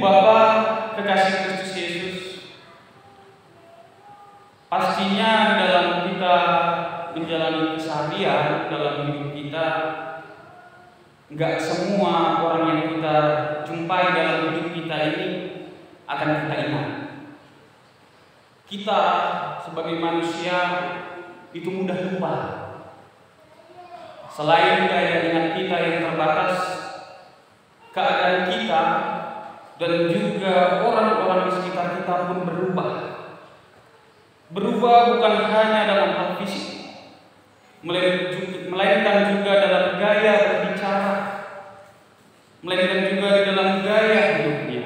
Bapa kekasih Kristus Yesus, pastinya dalam kita menjalani keseharian dalam hidup kita, nggak semua orang yang kita jumpai dalam hidup kita ini akan kita ingat. Kita sebagai manusia itu mudah lupa. Selain daya ingat kita yang terbatas, keadaan kita dan juga orang-orang di sekitar kita pun berubah. Berubah bukan hanya dalam hal fisik, melainkan juga dalam gaya berbicara, melainkan juga di dalam gaya hidupnya.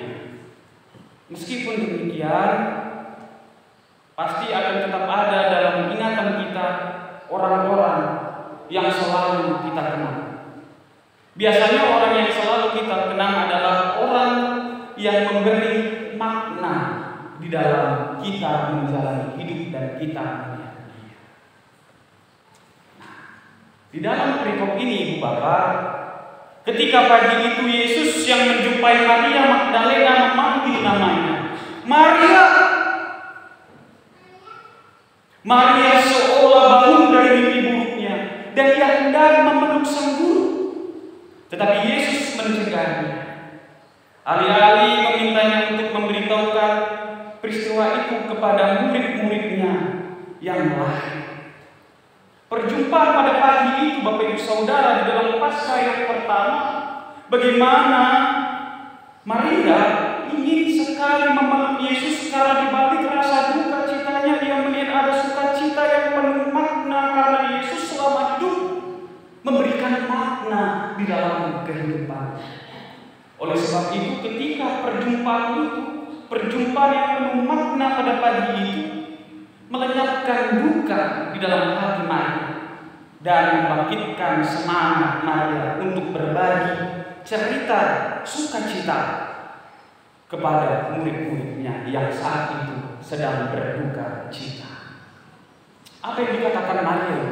Meskipun demikian, pasti akan tetap ada dalam ingatan kita orang-orang yang selalu kita kenal. Biasanya orang yang selalu kita kenang adalah orang yang memberi makna di dalam kita menjalani hidup dan kita melihat dia. Di dalam perikop ini, Ibu Bapak, ketika pagi itu Yesus yang menjumpai Maria Magdalena memanggil namanya, Maria. Maria seolah bangun dari mimpi buruknya dan ia hendak memeluk sang guru. Tetapi Yesus mencegahnya. Alih-alih memintanya untuk memberitahukan peristiwa itu kepada murid-muridnya yang lain. Perjumpaan pada pagi itu, Bapak Ibu Saudara, di dalam Paskah yang pertama, bagaimana Maria ingin sekali memeluk Yesus karena di balik rasa duka citanya dia melihat ada sukacita yang penuh makna karena Yesus selama hidup memberikan makna di dalam kehidupan. Oleh sebab itu, ketika perjumpaan yang penuh makna pada pagi itu melenyapkan duka di dalam hati Maria dan membangkitkan semangat Maria untuk berbagi cerita sukacita kepada murid-muridnya yang saat itu sedang berduka cita. Apa yang dikatakan Maria?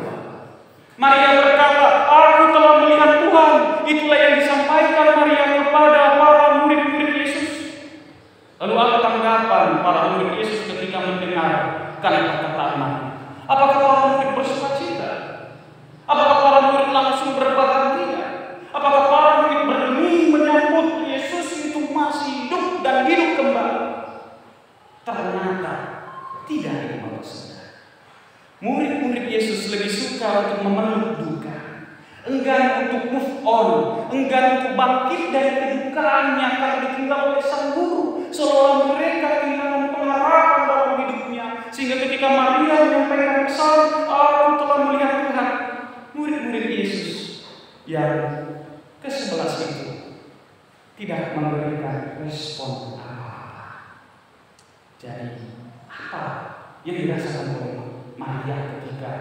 Maria berkata, "Aku telah melihat Tuhan." Itulah yang disampaikan Maria kepada para murid-murid Yesus. Lalu apa tanggapan para murid Yesus ketika mendengar kata-kata Maria? Apakah para murid bersukacita? Apakah para murid langsung berbahagia? Apakah para murid berdenging menyambut Yesus itu masih hidup dan hidup kembali? Ternyata tidak, Bapak Saudara. Murid-murid Yesus lebih suka untuk memeluk duka, enggan untuk move on, enggan untuk bangkit dari kedukaannya karena ditinggal oleh sang guru, seolah mereka kehilangan pengharapan dalam hidupnya. Sehingga ketika Maria menyampaikan pesan, "Aku telah melihat Tuhan," murid-murid Yesus yang ke-11 itu tidak memberikan respon apa-apa. Jadi apa yang dirasakan oleh Maria ketika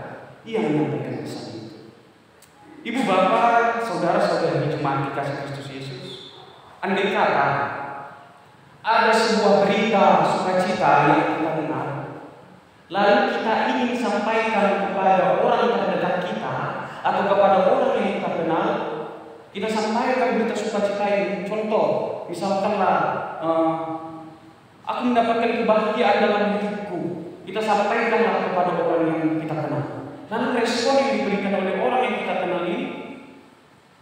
ia menyampaikan pesan itu? Ibu bapak, saudara-saudari jemaat dikasih Kristus Yesus, andai kata ada sebuah berita sukacita yang kita dengar, lalu kita ingin sampaikan kepada orang terdekat kita atau kepada orang yang kita kenal, kita sampaikan berita sukacita ini. Contoh, misalkanlah aku mendapatkan kebahagiaan dalam hidupku. Kita sampaikanlah kepada orang yang kita kenal. Lalu respon yang diberikan oleh orang yang kita kenal ini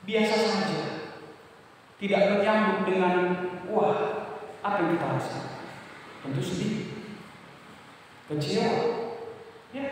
biasa saja, tidak menyambut dengan wah, apa yang kita rasakan? Tentu sedih, kecewa. Ya,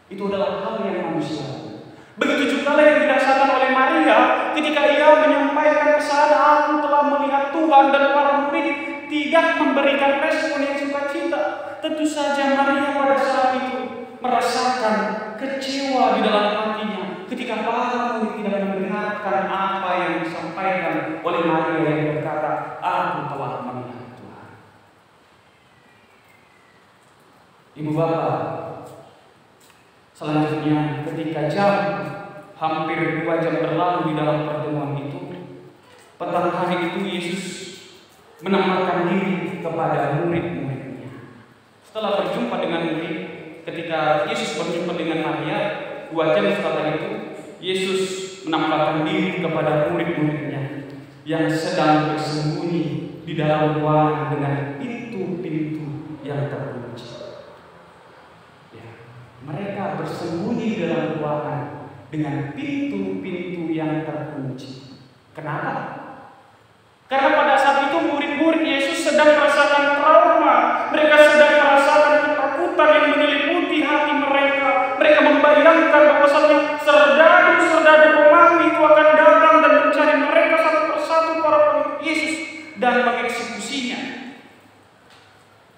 itu adalah hal yang manusiawi. Begitu juga yang dirasakan oleh Maria ketika ia menyampaikan pesan, "Aku telah melihat Tuhan," dan para murid tidak memberikan respon yang sukacita. Tentu saja Maria pada saat itu merasakan kecewa di dalam hatinya ketika para murid tidak mendengarkan apa yang disampaikan oleh Maria yang berkata, "Aku telah melihat Tuhan." Ibu bapak, selanjutnya ketika jam hampir 2 jam berlalu di dalam pertemuan itu, petang hari itu Yesus menampakkan diri kepada murid-muridnya. Setelah berjumpa dengan murid, ketika Yesus berjumpa dengan Maria 2 jam setelah itu, Yesus menampakkan diri kepada murid-muridnya yang sedang bersembunyi di dalam ruangan dengan pintu-pintu yang terkunci. Ya, mereka bersembunyi di dalam ruangan dengan pintu-pintu yang terkunci. Kenapa? Karena pada saat itu murid-murid Yesus sedang merasakan trauma. Mereka sedang merasakan ketakutan yang menyelimuti hati mereka. Mereka membayangkan bahwasannya serdadu-serdadu Romawi itu akan datang dan mencari mereka satu persatu para pengikut Yesus dan mengeksekusinya.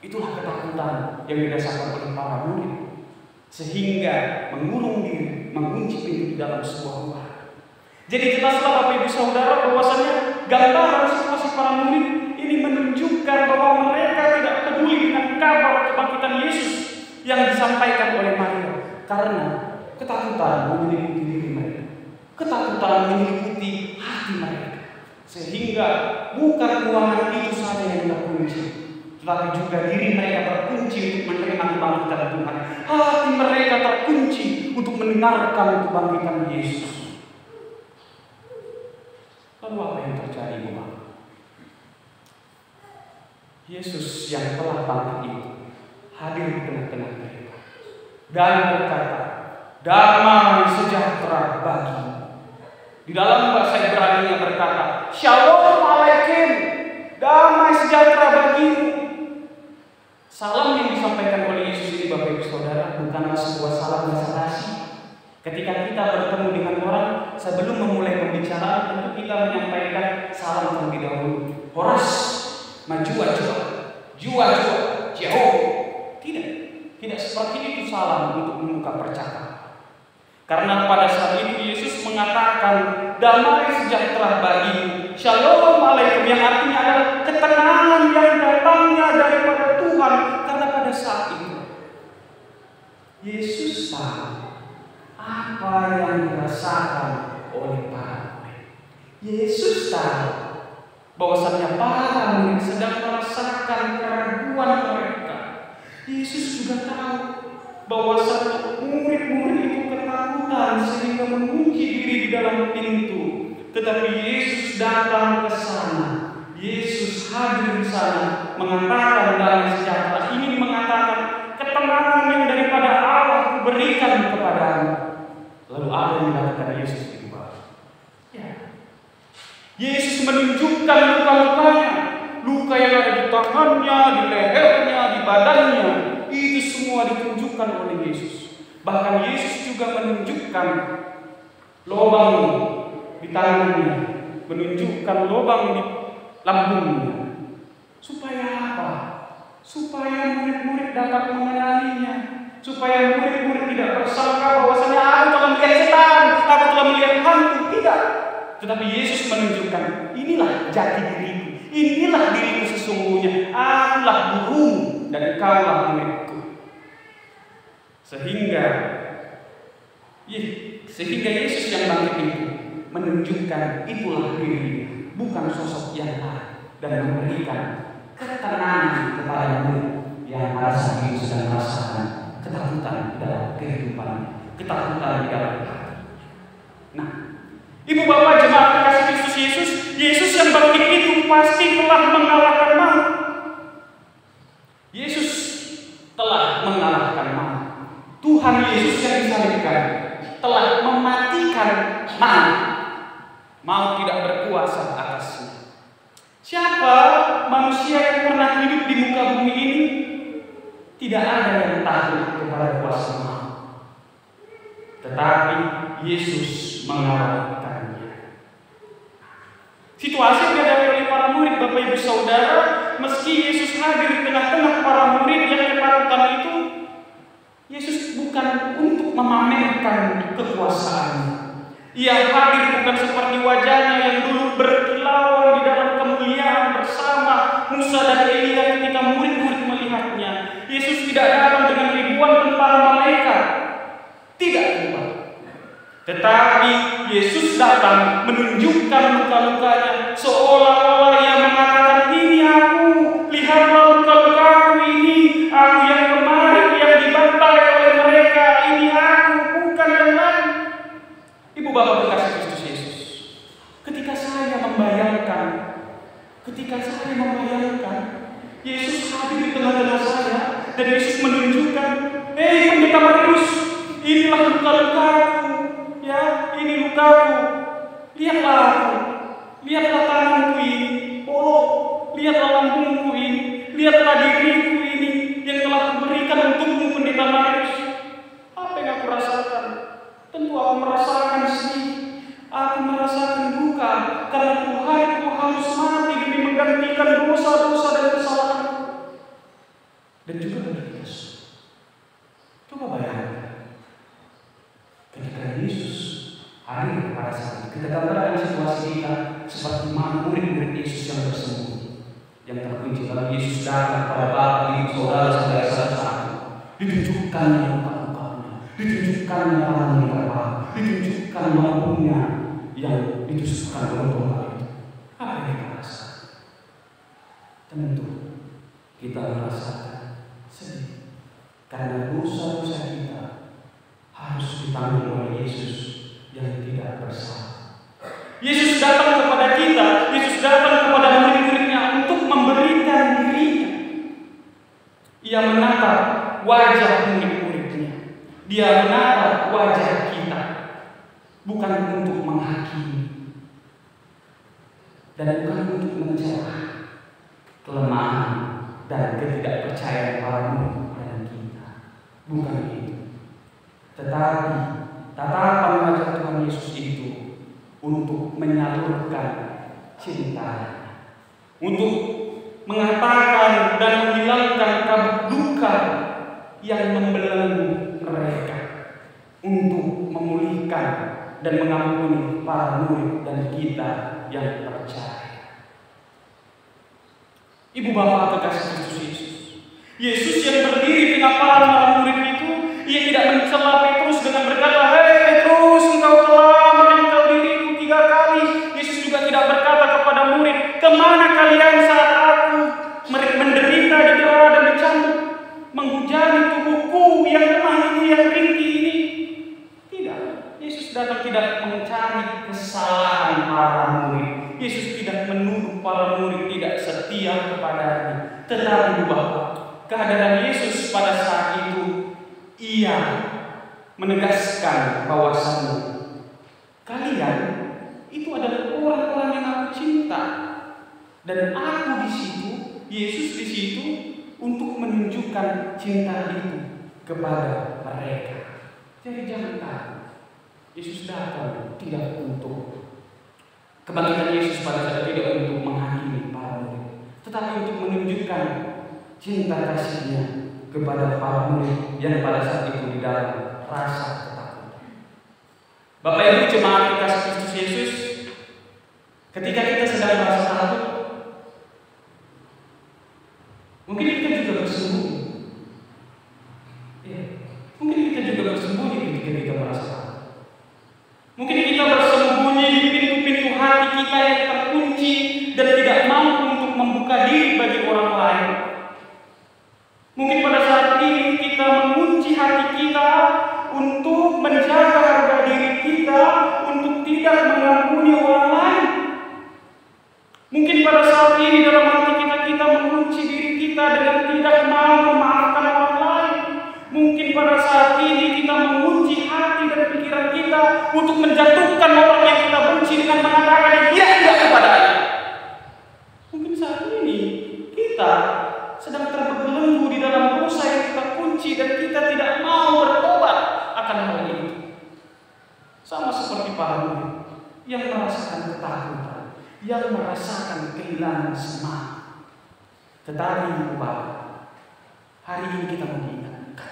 Itulah ketakutan yang dirasakan oleh para murid, sehingga mengurung diri, mengunci pintu di dalam sebuah rumah. Jadi jelaslah Bapak Ibu Saudara bahwasannya gambaran situasi para murid ini menunjukkan bahwa mereka tidak peduli dengan kabar kebangkitan Yesus yang disampaikan oleh Maria, karena ketakutan menyelimuti diri mereka, ketakutan menyelimuti hati mereka, sehingga bukan ruangan itu saja yang terkunci, tetapi juga diri mereka terkunci untuk menerima kebangkitan Tuhan. Hati mereka terkunci untuk mendengarkan kebangkitan Yesus. Lalu apa yang terjadi, Bapak? Yesus yang telah bangkit itu hadir di tengah-tengah mereka dan berkata, "Damai sejahtera bagimu." Di dalam bahasa Ibrani yang berkata, "Shalom Aleichem," damai sejahtera bagimu. Salam yang disampaikan oleh Yesus ini, Bapak Ibu Saudara, bukanlah sebuah salam basa-basi. Ketika kita bertemu dengan orang, sebelum memulai pembicaraan, tentu kita menyampaikan salam terlebih dahulu. Horas, maju, jua, jauh. Tidak seperti itu salam untuk membuka percakapan. Karena pada saat itu Yesus mengatakan, "Damai sejahtera bagimu," Shalom Aleichem, yang artinya adalah ketenangan yang datangnya daripada Tuhan. Karena pada saat itu Yesus tahu apa yang dirasakan oleh para murid. Yesus tahu bahwasanya para murid sedang merasakan keraguan mereka. Yesus juga tahu bahwasanya murid-murid itu ketakutan sehingga mengunci diri di dalam pintu. Tetapi Yesus datang ke sana. Yesus hadir di sana, mengatakan damai sejahtera, ingin mengatakan ketenangan yang daripada Allah kuberikan kepadamu. Lalu apa yang dilakukan Yesus itu, Pak? Ya. Yesus menunjukkan luka-lukanya, luka yang ada di tangannya, di lehernya, di badannya. Itu semua ditunjukkan oleh Yesus. Bahkan Yesus juga menunjukkan lubang di tangannya, menunjukkan lubang di lambungnya. Supaya apa? Supaya murid-murid dapat mengenalinya. Supaya murid-murid tidak bersangka bahwasanya aku telah melihat setan, aku telah melihat hantu. Tidak. Tetapi Yesus menunjukkan, inilah jati diriku, inilah diriku sesungguhnya. Akulah gurumu dan kaulah muridku. Sehingga Yesus yang bangkit itu menunjukkan itulah dirinya, bukan sosok yang lain, dan memberikan ketenangan kepada murid yang merasa itu sedang merasakan ketakutan di dalam kehidupan, ketakutan di dalam hati. Nah, Ibu Bapak jemaat kekasih Kristus Yesus, Yesus yang bangkit itu pasti telah mengalahkan maut. Yesus telah mengalahkan maut. Tuhan Yesus yang disalibkan telah mematikan maut. Maut tidak berkuasa atasnya. Siapa manusia yang pernah hidup di muka bumi ini? Tidak ada yang takut kepada kuasa maut. Tetapi Yesus mengalahkannya. Situasi yang dihadapi oleh para murid, Bapak Ibu Saudara, meski Yesus hadir di tengah-tengah para murid yang ketakutan itu, Yesus bukan untuk memamerkan kekuasaannya. Ia hadir bukan seperti wajahnya yang dulu berkilauan di dalam kemuliaan bersama Musa dan Elia ketika murid-murid melihatnya. Yesus tidak datang dengan ribuan tentara malaikat. Tidak, Tuhan. Tetapi Yesus datang menunjukkan luka-lukanya, seolah-olah ia mengatakan, "Ini aku, lihatlah luka-lukaku ini, aku yang kemarin yang dibantai oleh mereka, ini aku, bukan yang lain." Ibu Bapak kekasih Kristus Yesus, ketika saya membayangkan Ketika saya membayangkan Yesus hadir di tengah-tengah saya dan Yesus menunjukkan, "Hei pendeta Marius, inilah luka-lukaku, ya, ini lukaku. Lihatlah aku, lihatlah tanganku ini, oh, lihatlah lambungku ini, lihatlah diriku ini yang telah kuberikan untukmu pendeta Marius." Apa yang aku rasakan? Tentu aku merasakan sedih, aku merasakan duka karena Tuhanku harus mati demi menggantikan dosa-dosa dan kesalahan. Dan juga bagi Yesus. Coba bayangkan, ketika Yesus hadir pada saat kita gambarkan situasi kita seperti mana murid-murid Yesus yang bersembunyi, yang terkunci. Lalu Yesus datang kepada Bapak, Ibu, saudara-saudara satu-satu, ditunjukkannya luka-lukanya, ditunjukkannya tangan yang terbang, ditunjukkan lambungnya yang ditusukkan oleh Tuhan. Apa yang kita rasakan? Tentu kita merasakan sedih karena dosa-dosa kita harus ditanggung oleh Yesus yang tidak bersalah. Yesus datang kepada kita, Yesus datang kepada murid-muridnya untuk memberikan dirinya. Ia menatap wajah murid-muridnya, dia menatap wajah kita, bukan untuk menghakimi dan bukan untuk mencela kelemahan dan ketidakpercayaan para murid dan kita. Bukan itu. Tetapi tatapan wajah Tuhan Yesus itu untuk menyalurkan cintanya, untuk mengatakan dan menghilangkan kabut duka yang membelenggu mereka, untuk memulihkan dan mengampuni para murid dan kita yang percaya. Ibu bapak kekasih Kristus Yesus, Yesus yang berdiri di tengah para murid itu, ia tidak mencela Petrus dengan berkata, "Hei Petrus, engkau telah menyangkal diriku 3 kali." Yesus juga tidak berkata kepada murid, "Kemana kalian saat aku menderita di dera dan dicambuk, menghujani tubuhku yang lemah ini, yang ringkih ini?" Tidak. Yesus datang tidak mencari kesalahan para murid. Yesus tidak menuduh para murid tidak setia kepadanya. Tetapi bahwa kehadiran Yesus pada saat itu, ia menegaskan bahwasannya kalian itu adalah orang-orang yang aku cinta, dan aku di situ, Yesus di situ untuk menunjukkan cinta itu kepada mereka. Jadi jangan takut. Yesus datang tidak untuk kebangkitan Yesus pada saat tidak untuk menghakimi para murid, tetapi untuk menunjukkan cinta kasih-Nya kepada para murid yang pada saat itu di dalam rasa ketakutan. Bapak Ibu jemaat kekasih Kristus Yesus, ketika kita sedang merasa takut, mungkin kita juga bersembunyi. Ya, mungkin kita juga bersembunyi ketika kita merasa takut. Mungkin kita bersembunyi di pintu-pintu hati kita yang terkunci dan tidak mampu untuk membuka diri bagi orang lain. Mungkin pada saat ini kita mengunci hati kita untuk menjaga harga diri kita, untuk tidak mengampuni orang lain. Mungkin pada saat ini dalam hati kita mengunci diri kita dengan tidak mau memaafkan orang lain. Mungkin pada saat ini kita mengunci hati dan pikiran kita untuk menjatuhkan orang yang kita benci dengan mengatakan dia tidak kepadanya. Mungkin saat ini kita sedang terbelenggu di dalam dosa yang kita kunci dan kita tidak mau bertobat akan hal ini. Sama seperti para murid yang merasakan ketakutan, yang merasakan kehilangan semangat. Tetapi Bapak, hari ini kita mengingatkan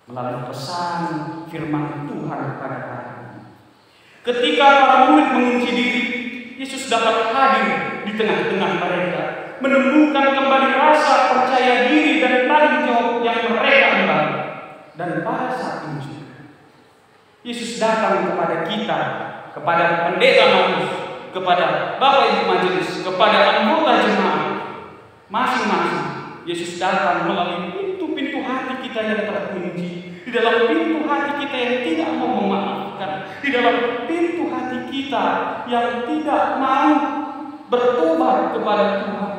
melalui pesan firman Tuhan kepada kami. Ketika para murid mengunci diri, Yesus dapat hadir di tengah-tengah mereka, menumbuhkan kembali rasa percaya diri dan tanggung jawab yang mereka emban. Dan pada saat ini juga, Yesus datang kepada kita, kepada pendeta Marius, kepada Bapak Ibu Majelis, kepada anggota jemaat, masing-masing. Yesus datang melalui pintu-pintu hati kita yang terkunci, di dalam pintu hati kita yang tidak mau memaafkan, di dalam pintu hati kita yang tidak mau bertobat kepada Tuhan.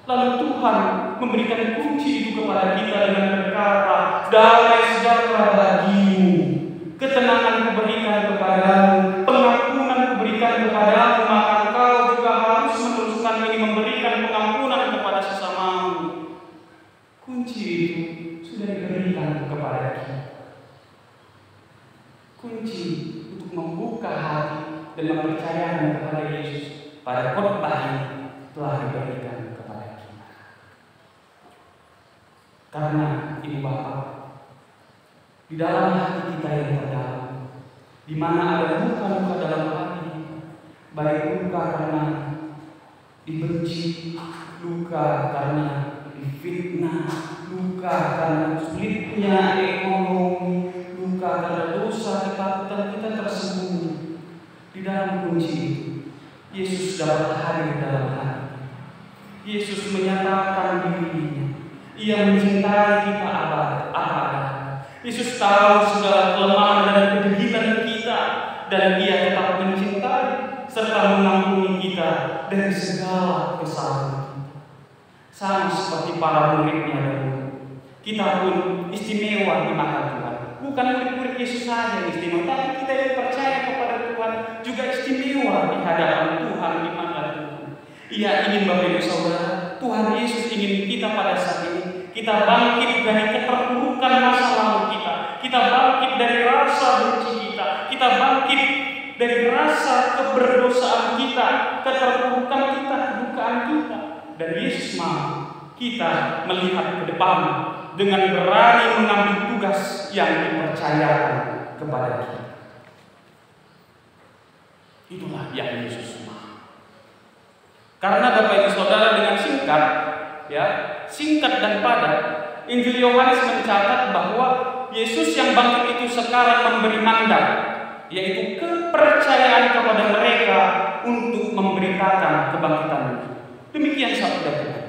Lalu Tuhan memberikan kunci itu kepada kita dengan berkata, damai sejahtera bagimu, ketenangan kuberikan kepadamu, pengampunan kuberikan kepadamu, maka engkau juga harus meneruskan ini, memberikan pengampunan kepada sesamamu. Kunci itu sudah diberikan kepada kita. Kunci untuk membuka hati dan mempercayakan kepada Yesus pada khotbah ini telah diberikan kepada kita. Karena Ibu Bapak, di dalam hati kita yang terdalam, di mana ada luka-luka dalam hati, baik luka karena dibenci, luka karena difitnah, luka karena sulitnya ekonomi, luka karena dosa, ketakutan kita tersembunyi. Di dalam kunci itu, Yesus dapat hadir dalam hati. Yesus menyatakan dirinya. Ia mencintai kita apa. Yesus tahu segala kelemahan dan kedegilan kita, dan Ia tetap mencintai serta mengampuni kita dari segala kesalahan kita. Sama seperti para muridnya dahulu, kita pun istimewa di mata Tuhan. Bukan murid-murid Yesus saja yang istimewa, tapi kita yang percaya kepada Tuhan juga istimewa di hadapan Tuhan, di mata Tuhan. Ia ingin, Bapak Ibu Saudara, Tuhan Yesus ingin kita pada saat ini kita bangkit dari keterpurukan masa lalu kita. Kita bangkit dari rasa benci kita. Kita bangkit dari rasa keberdosaan kita, keterpurukan kita, kedukaan kita. Dan Yesus mau kita melihat ke depan dengan berani mengambil tugas yang dipercayakan kepada kita. Itulah yang Yesus mau. Karena Bapak Ibu Saudara, dengan singkat dan padat, Injil Yohanes mencatat bahwa Yesus yang bangkit itu sekarang memberi mandat, yaitu kepercayaan kepada mereka untuk memberitakan kebangkitan. Demikian sabda Tuhan.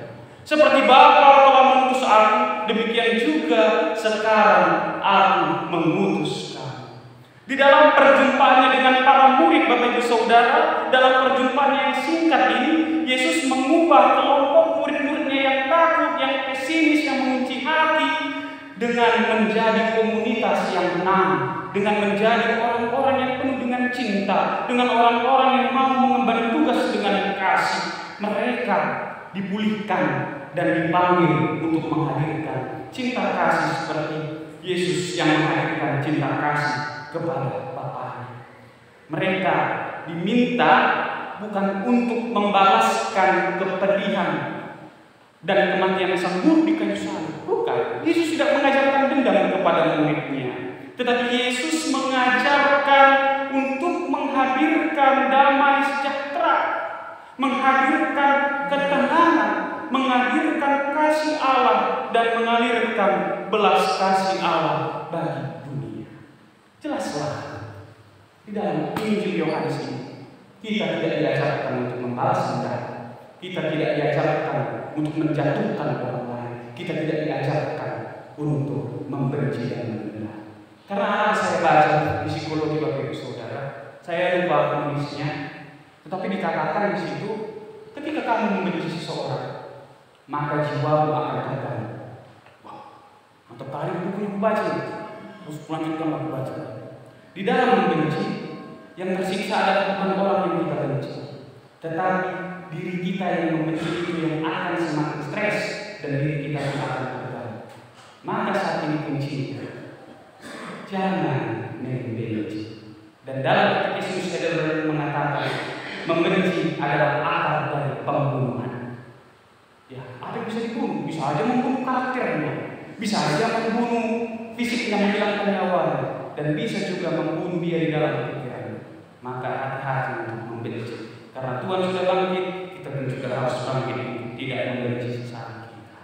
Seperti Bapa telah mengutus aku, demikian juga sekarang aku mengutus kamu. Di dalam perjumpaannya dengan para murid, Bapak Ibu Saudara, dalam perjumpaan yang singkat ini, Yesus mengubah kelompok murid-muridnya yang takut, yang pesimis, yang mengunci hati, dengan menjadi komunitas yang tenang, dengan menjadi orang-orang yang penuh dengan cinta, dengan orang-orang yang mau mengemban tugas dengan kasih. Mereka dipulihkan dan dipanggil untuk menghadirkan cinta kasih seperti Yesus yang menghadirkan cinta kasih kepada Bapaknya. Mereka diminta bukan untuk membalaskan kepedihan dan kematian sang guru di kayu salib. Bukan. Yesus tidak mengajarkan dendam kepada muridnya, tetapi Yesus mengajarkan untuk menghadirkan damai sejahtera, menghadirkan ketenangan, menghadirkan kasih Allah, dan mengalirkan belas kasih Allah bagi dunia. Jelaslah di dalam Injil Yohanes ini, kita tidak diajarkan untuk membalas dendam, kita tidak diajarkan untuk menjatuhkan orang lain, kita tidak diajarkan untuk membenci dan menghina. Karena saya baca di psikologi, Bapak Ibu Saudara, saya lupa penulisnya, tetapi dikatakan di situ, ketika kamu membenci seseorang, maka jiwamu akan terganggu. Wah, mantap kali buku yang baca, terus melanjutkan aku baca. Di dalam membenci, yang tersiksa adalah bukan orang yang kita benci, tetapi diri kita yang membenci itu yang akan semakin stres, dan diri kita yang akan terganggu. Maka saat ini kuncinya, jangan membenci. Dan dalam Katekismus Heidelberg mengatakan, membenci adalah akar dari pembunuhan. Ya, ada yang bisa dibunuh, bisa aja membunuh karakternya, bisa aja membunuh fisiknya, menghilangkan nyawanya, dan bisa juga membunuh dia di dalam pikiran. Maka hati-hati untuk membenci. Karena Tuhan sudah bangkit, kita pun juga harus bangkit, tidak membenci sesama kita.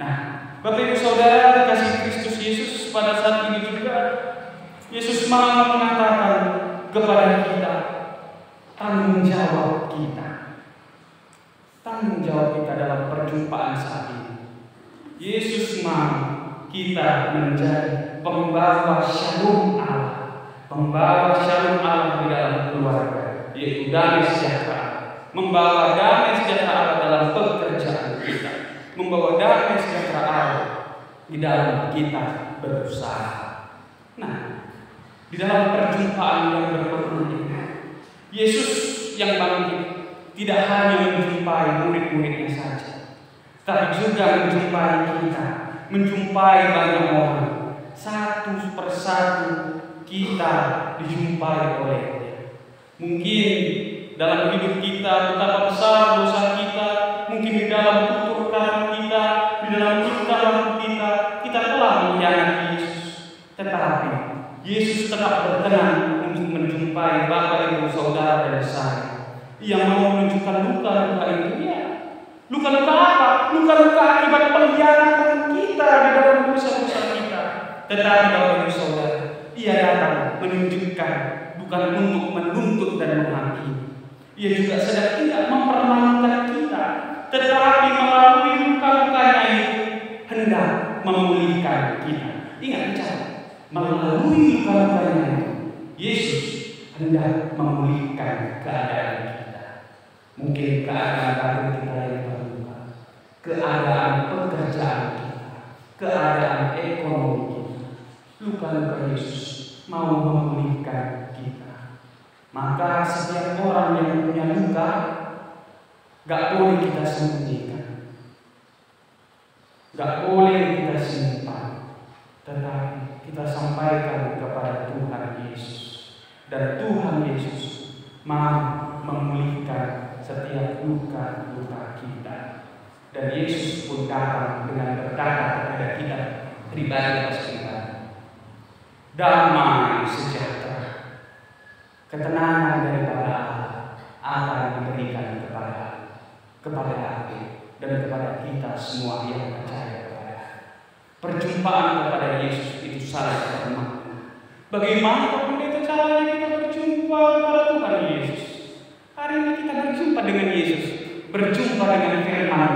Nah, Bapak Ibu Saudara kasih Kristus Yesus, pada saat ini juga Yesus mau mengatakan kepada kita tanggung jawab kita. Tanggung jawab kita dalam perjumpaan saat ini. Yesus mau kita menjadi pembawa shalom Allah, pembawa shalom Allah di dalam keluarga, yaitu damai sejahtera, membawa damai sejahtera Allah dalam pekerjaan kita, membawa damai sejahtera Allah di dalam kita berusaha. Nah, di dalam perjumpaan yang bermakna ini, Yesus yang bangkit tidak hanya menjumpai murid-muridnya saja, tapi juga menjumpai kita, menjumpai banyak orang. Satu persatu kita dijumpai olehnya. Mungkin dalam hidup kita betapa besar dosa kita, mungkin di dalam tutur kata kita, di dalam tingkah kita telah mengkhianati Yesus. Tetapi Yesus tetap berkenan untuk menjumpai Bapak, Ibu, Saudara, dan saya. Ia mau menunjukkan luka-luka itu. Ya. Luka-luka apa? Luka-luka akibat pengkhianatan kita di dalam dosa-dosa kita. Tetapi Bapak, Ibu, Saudara, Ia datang menunjukkan bukan untuk menuntut dan menghakimi. Ia juga sedang tidak mempermalukan kita, tetapi melalui luka-lukanya itu hendak memulihkan kita. Ingat bicara, melalui luka-lukanya itu Yesus hendak memulihkan keadaan kita. Mungkin keadaan batin kita yang terluka, keadaan pekerjaan kita, keadaan ekonomi kita. Luka-luka Yesus mau memulihkan kita. Maka setiap orang yang punya luka gak boleh kita sembunyikan, gak boleh kita simpan, tetapi kita sampaikan kepada Tuhan Yesus. Dan Tuhan Yesus mau memulihkan setiap luka-luka kita. Dan Yesus pun datang dengan berkata kepada kita pribadi atas kita, damai sejahtera, ketenangan daripada Allah akan diberikan kepada aku dan kepada kita semua yang percaya kepada. Perjumpaan kepada Yesus itu sangat bermakna. Bagaimana pendeta caranya kita berjumpa kepada Tuhan Yesus? Hari ini kita berjumpa dengan Yesus, berjumpa dengan firman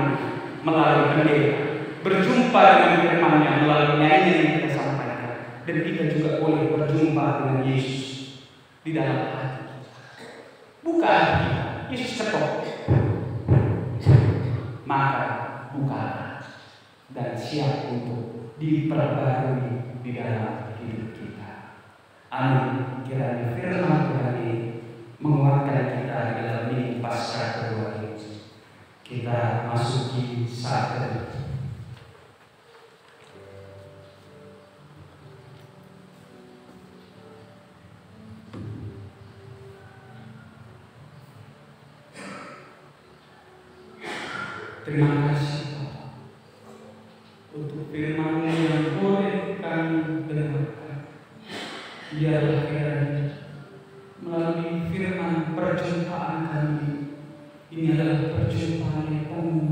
melalui pendeta, berjumpa dengan firman-Nya melalui nyanyian yang kita sampaikan, dan kita juga boleh berjumpa dengan Yesus di dalam hati kita. Buka hati kita, Yesus ketok, maka bukalah dan siap untuk diperbarui di dalam hidup kita. Amin. Kiranya firman Tuhan ini menguatkan kita di dalam minggu Paskah kedua ini. Kita masuki saat kedua. Terima kasih Bapak untuk firman yang boleh kami dengarkan. Biarlah kiranya melalui firman perjumpaan kami ini adalah perjumpaan yang penuh